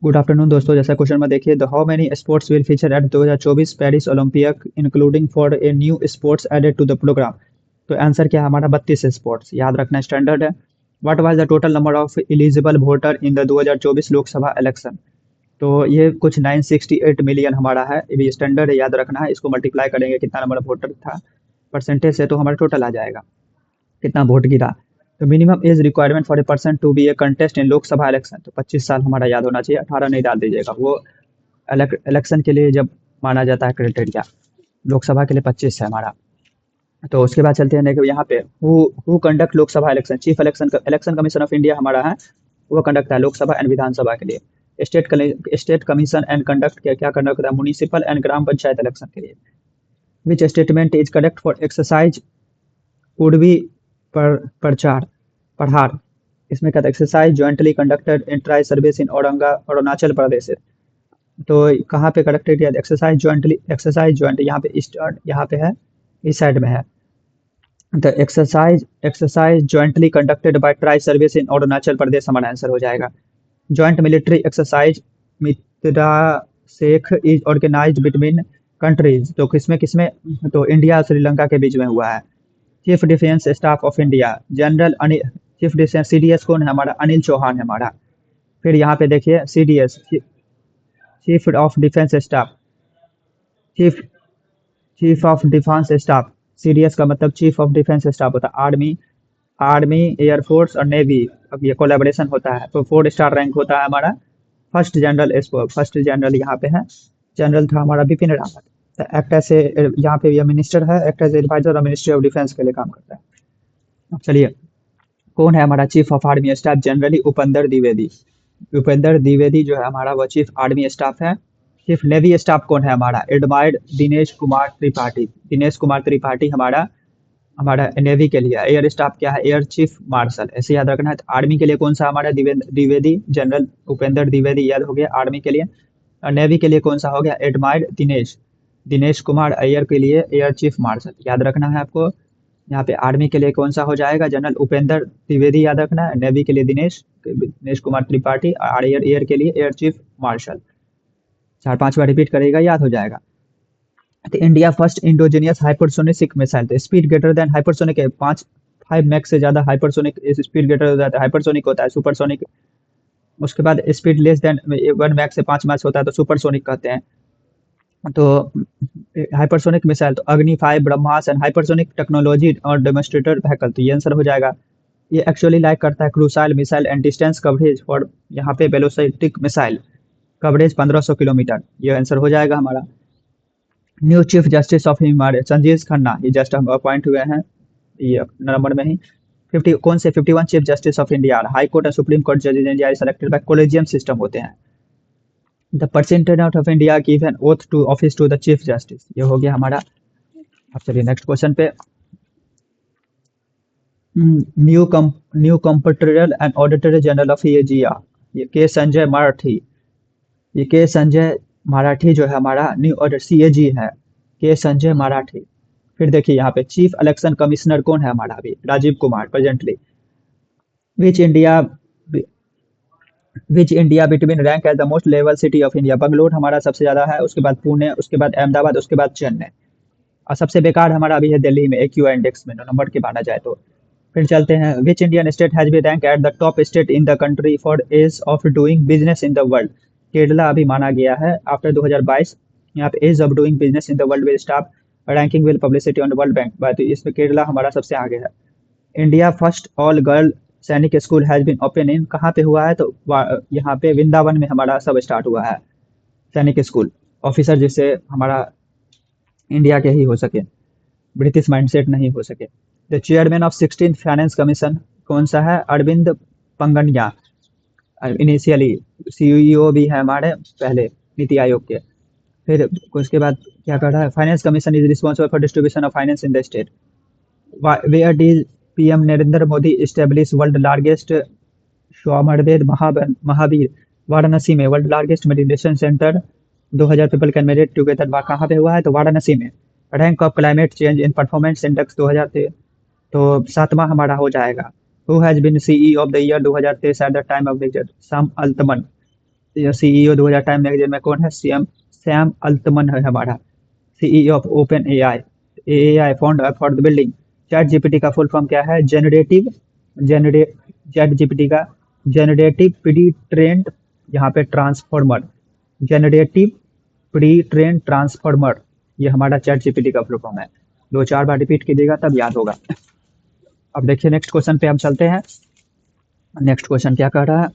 Good afternoon दोस्तों। जैसा question में देखिए, the how many sports will feature at 2024 Paris Olympic including for a new sports added to the programme. तो answer क्या है हमारा? 32 स्पोर्ट्स। याद रखना स्टैंडर्ड है। What was the total number of eligible voter in the 2024 Lok Sabha election? तो ये कुछ 968 मिलियन हमारा है। ये भी स्टैंडर्ड है, याद रखना है। इसको मल्टीप्लाई करेंगे कितना नंबर ऑफ वोटर था परसेंटेज से, तो हमारा टोटल आ जाएगा कितना वोट गिरा। तो minimum age requirement for a person to be a contest in Lok Sabha election, तो 25 साल हमारा याद होना चाहिए। 18 नहीं डाल दीजिएगा, वो इलेक्शन के लिए जब माना जाता है क्राइटेरिया। लोकसभा के लिए 25 है हमारा। तो उसके बाद चलते हैं देखो यहाँ पे, who conduct Lok Sabha election. Chief election commission of India हमारा है, वो कंडक्ट है लोकसभा एंड विधानसभा के लिए। स्टेट कमीशन एंड कंडक्ट क्या कंडक्ट होता है? Municipal and gram panchayat election के लिए। Which statement is correct for exercise Purvi Prahar पढ़ार? इसमें कहता है exercise jointly conducted in tri service in Arunachal Pradesh. तो कहाँ पे कंडक्टेड किया? एक्सरसाइज ज्वाइंट यहाँ पे है, इस साइड में है। तो exercise jointly conducted by tri service in Arunachal Pradesh हमारा आंसर हो जाएगा। Joint military exercise Mitra Shakti is organised between countries. तो किसमें किसमें? तो इंडिया और श्रीलंका के बीच में हुआ है। Chief defence staff of India general Anil. Chief defence CDS कौन है हमारा? अनिल चौहान है हमारा। फिर यहाँ पे देखिए CDS chief of defence staff, chief chief of defence staff. CDS का मतलब चीफ ऑफ डिफेंस स्टाफ होता है। आर्मी एयरफोर्स और नेवी, अब ये कोलेबोरेशन होता है। तो 4 स्टार रैंक होता है हमारा। फर्स्ट जनरल यहाँ पे है। जनरल था हमारा Bipin Rawat. Act as a, यहाँ पे ये मिनिस्टर है, एक्ट एज एडवाइजर और मिनिस्ट्री ऑफ डिफेंस के लिए काम करता है। अब चलिए, कौन है हमारा chief of army staff? Generally Upendra Dwivedi. Upendra Dwivedi जो है हमारा, वो चीफ आर्मी स्टाफ है। चीफ नेवी स्टाफ कौन है हमारा? एडमायर्ड दिनेश कुमार त्रिपाठी। दिनेश कुमार त्रिपाठी हमारा हमारा नेवी के लिए। एयर स्टाफ क्या है? Air chief marshal. ऐसे याद रखना है। तो आर्मी के लिए कौन सा हमारा? द्विवेदी, जनरल उपेंद्र द्विवेदी याद हो गया आर्मी के लिए। और नेवी के लिए कौन सा हो गया? एडमायर्ड दिनेश कुमार अय्यर के लिए एयर चीफ मार्शल याद रखना है आपको। यहाँ पे आर्मी के लिए कौन सा हो जाएगा? जनरल उपेंद्र द्विवेदी याद रखना है। नेवी के लिए दिनेश कुमार त्रिपाठी और एयर के लिए एयर चीफ मार्शल। 4-5 बार रिपीट करेगा, याद हो जाएगा। तो इंडिया फर्स्ट इंडोजेनियस हाइपरसोनिक मिसाइल। तो स्पीड ग्रेटर देन हाइपरसोनिक है, 5 मैक से ज्यादा हाइपरसोनिक स्पीड ग्रेटर हो जाता है। हाइपरसोनिक होता है सुपरसोनिक। उसके बाद स्पीड लेस देन 1 मैक से 5 मैच होता है तो सुपरसोनिक कहते हैं। तो हाइपरसोनिक मिसाइल तो अग्नि 5, ब्रह्मास एंड हाइपरसोनिक टेक्नोलॉजी और डेमोन्स्ट्रेटर व्हीकल, तो ये आंसर हो जाएगा। ये एक्चुअली लाइक करता है cruise missile and distance coverage for, यहाँ पे वेलोसिटिक मिसाइल कवरेज 1500 किलोमीटर, ये आंसर हो जाएगा हमारा। न्यू चीफ जस्टिस ऑफ हमारे संजीव खन्ना, ये जस्ट हम अपॉइंट हुए हैं ये नवंबर में ही। 50 कौन से 51 chief justice of India high court और सुप्रीम कोर्ट जजेस India selected by collegium system होते हैं। The president of India give an oath to office to the chief justice, ये हो गया हमारा। अब चलिए नेक्स्ट क्वेश्चन पे। New comptroller and auditor general of Asia, ये के संजय मराठी। ये के संजय मराठी जो है हमारा न्यू ऑर्डर सीएजी है, के संजय मराठी। फिर देखिए यहाँ पे चीफ इलेक्शन कमिश्नर कौन है हमारा? अभी Rajiv Kumar presently. Which India which India between rank as the most level city of India. Bangalore हमारा सबसे ज्यादा है, उसके बाद पुणे, उसके बाद अहमदाबाद, उसके बाद चेन्नई। और सबसे बेकार हमारा अभी है दिल्ली में एक्यूआई इंडेक्स में, नंबर के माना जाए तो। फिर चलते हैं, which Indian state has be rank at the top state in the country for ease of doing business in the world. Kerala अभी माना गया है आफ्टर 2022। यहाँ पे ease of doing business in the world with staff ranking will publicity on world bank, बात इसमें केरला हमारा सबसे आगे है। India first all girl Sainik school has been open in, कहाँ पे हुआ है? तो यहाँ पे वृंदावन में हमारा सब स्टार्ट हुआ है सैनिक स्कूल। ऑफिसर जिससे हमारा इंडिया के ही हो सके, ब्रिटिश माइंडसेट नहीं हो सके। The chairman of 16th finance commission कौन सा है? अरविंद पंगनिया। इनिशियली सीईओ भी है हमारे पहले नीति आयोग के। फिर उसके बाद क्या कर रहा है? Finance commission is responsible for distribution of finance in the state. Where does PM Narendra Modi establish world largest Swarved महावीर वाराणसी में, world largest meditation centre 2000 people can meditate together, कहाँ पे हुआ है? तो वाराणसी में। Rank of climate change in performance index 2023, तो 7वां हमारा हो जाएगा। Who has been CE of the year 2023 at the time of the शाम अल्तमन। सीईओ 2000 टाइम मैगजीन में कौन है? सैम सैम अल्टमन है हमारा, CEO of open AI. AI found for the building. Chat GPT का फुल फॉर्म क्या है? Generative genre chat GPT का जनरेटिव प्री ट्रेंड, यहाँ पे transformer, generative pre trend transformer, ये हमारा चैट जीपीटी का फुल फॉर्म है। दो चार बार रिपीट कीजिएगा तब याद होगा। अब देखिए नेक्स्ट क्वेश्चन पे हम चलते हैं। नेक्स्ट क्वेश्चन क्या कह रहा है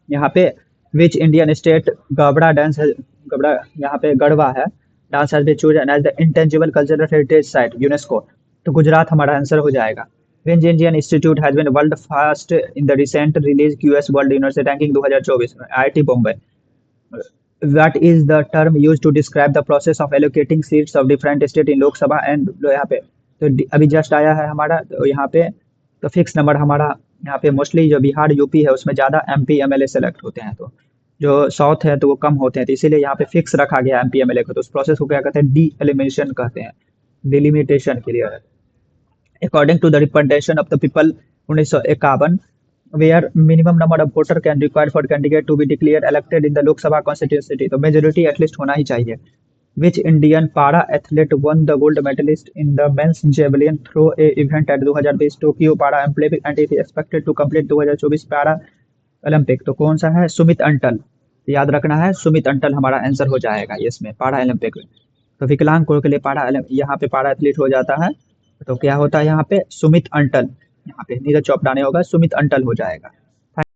यहाँ पे? विच इंडियन स्टेट गबड़ा डांस गबड़ा, यहाँ पे गढ़वा है, dance has been chosen as the intangible cultural heritage site UNESCO. तो गुजरात हमारा आंसर हो जाएगा। Which Indian institute has been world first in the recent release QS world university ranking 2024 में? IIT Bombay. What is the term used to describe the process of allocating seats of different state in लोक सभा and यहाँ पे? तो अभी just आया है हमारा, तो यहाँ पे तो फिक्स नंबर हमारा, यहाँ पे मोस्टली जो बिहार यूपी है उसमें ज़्यादा एमपी एमएलए सेलेक्ट होते हैं, तो जो साउथ है तो वो कम होते हैं, तो इसीलिए यहाँ पे फिक्स रखा गया एमपी एमएलए को। तो उस प्रोसेस को क्या कहते हैं? डी एलिमिनेशन कहते हैं, डिलिमिटेशन के लिए। According to the representation of the people 1951, where minimum number of voter can require for candidate to be declared elected in the Lok Sabha constituency, तो majority at least होना ही चाहिए। Which Indian para athlete won the gold medalist in the men's javelin throw a event at 2020 Tokyo para Olympic and is expected to complete 2024 para Olympic? तो कौन सा है? Sumit until. याद रखना है, सुमित अंटल हमारा आंसर हो जाएगा इसमें पारा ओलंपिक में। तो विकलांग को के लिए पारा यहाँ पे पारा एथलीट हो जाता है, तो क्या होता है यहाँ पे? सुमित अंटल। यहाँ पे नीरज चोपड़ा नहीं होगा, सुमित अंटल हो जाएगा।